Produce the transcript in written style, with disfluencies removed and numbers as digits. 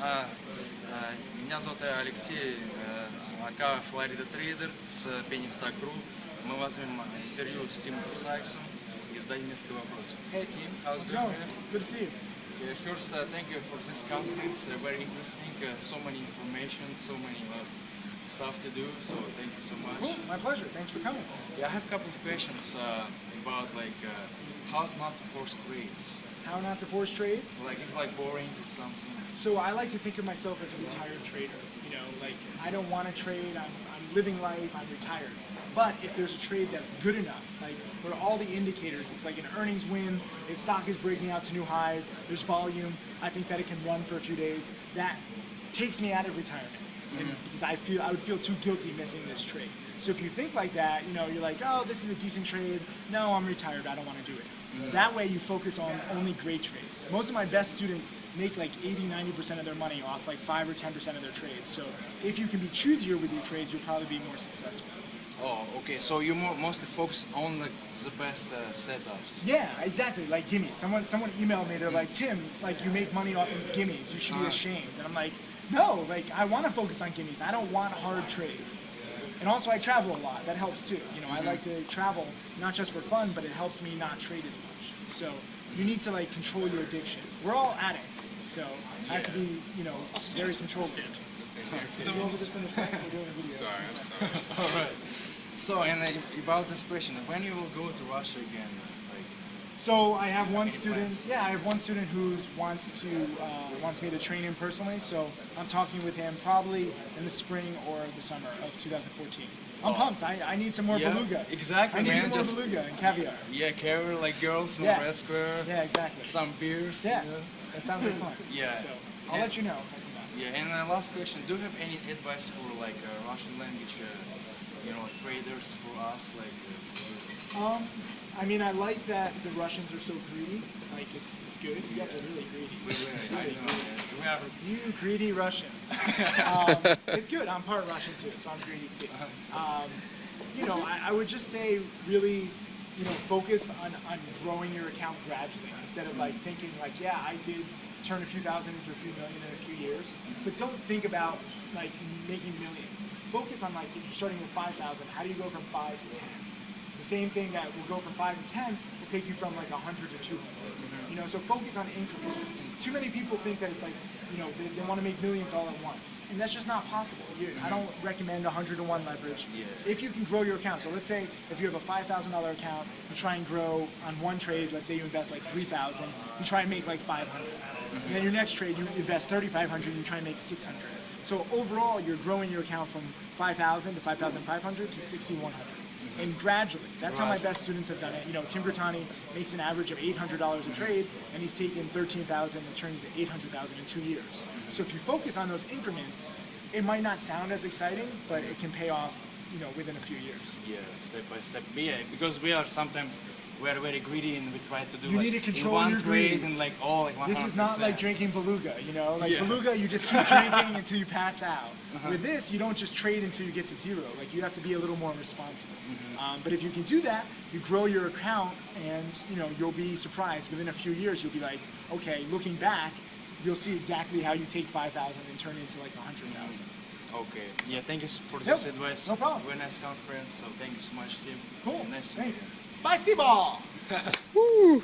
Меня зовут Алексей, АК Florida Трейдер с Penny Stock Group. Мы возьмем интервью с Тимом Сайксом и зададим несколько вопросов. Hey Tim, how's it going? Good to see you. Yeah, first, thank you for this conference. Very interesting. So many information, so many stuff to do. So thank you so much. Cool, my pleasure. Thanks for coming. Yeah, I have a couple of questions about how not to force trades. How not to force trades? Like if boring or something. So I like to think of myself as a retired trader. You know, like I don't want to trade. I'm living life. I'm retired. But if there's a trade that's good enough, like where all the indicators, it's like an earnings win, its stock is breaking out to new highs, there's volume, I think that it can run for a few days, that takes me out of retirement. And because I would feel too guilty missing this trade. So if you think like that, you know, you're like, oh, this is a decent trade. No, I'm retired. I don't want to do it. That way you focus on only great trades. Most of my best students make like 80–90% of their money off like 5 or 10% of their trades. So if you can be choosier with your trades, you'll probably be more successful. Oh, okay. So you mostly focus on the best setups. Yeah, exactly. Like gimmies. Someone emailed me. They're like, Tim, like you make money off these gimmies. You should be ashamed. And I'm like, no. Like I want to focus on gimmies. I don't want hard trades. And also I travel a lot. That helps too. You know, I like to travel not just for fun, but it helps me not trade as much. So you need to like control your addictions. We're all addicts, so I have to be, you know, very controlled. We'll go over this in a second. We're doing a video. Sorry. All right. So, and about this question, when you will go to Russia again? So I have one student. Yeah, I have one student who wants me to train him personally. So I'm talking with him probably in the spring or the summer of 2014. I'm pumped. I need some more beluga. Exactly. I need some more beluga and caviar. Yeah, caviar like girls in the Red Square. Yeah, exactly. Some beers. Yeah, that sounds like fun. Yeah. So I'll let you know if I come back. Yeah, and last question: do you have any advice for like Russian language, traders for us, I mean, I like that the Russians are so greedy. Like, it's good. You guys are really greedy. We are. You greedy Russians. It's good. I'm part Russian too, so I'm greedy too. You know, I would just say really, you know, focus on growing your account gradually instead of like thinking like, yeah, I did turn a few thousand into a few million in a few years, but don't think about like making millions. Focus on like if you're starting with 5,000, how do you go from 5 to 10? The same thing that will go from 5 to 10 will take you from like 100 to 200. You know, so focus on increments. Too many people think that it's like, you know, they want to make millions all at once, and that's just not possible. I don't recommend 100-to-1 leverage. If you can grow your account, so let's say if you have a $5,000 account, you try and grow on one trade. Let's say you invest like 3,000, you try and make like 500. And then your next trade, you invest 3,500, and you try and make 600. So overall, you're growing your account from 5,000 to 5,500 to 6,100. And gradually, that's how my best students have done it. You know, Tim Brittani makes an average of $800 a trade, and he's taken 13,000 and turned it to 800,000 in 2 years. So if you focus on those increments, it might not sound as exciting, but it can pay off, you know, within a few years. Yeah, step by step. Yeah, because we are very greedy and we try to do you like need to control one your trade greed. And like all like 100%. This is not like drinking beluga, you know? Like beluga, you just keep drinking until you pass out. With this, you don't just trade until you get to zero. Like you have to be a little more responsible. But if you can do that, you grow your account, and you know you'll be surprised. Within a few years, you'll be like, okay, looking back, you'll see exactly how you take 5,000 and turn it into like 100,000. Okay. Yeah. Thank you for this advice. No problem. Very nice conference. So thank you so much, Tim. Cool. Nice to Thanks. meet you. Spicy ball. Woo.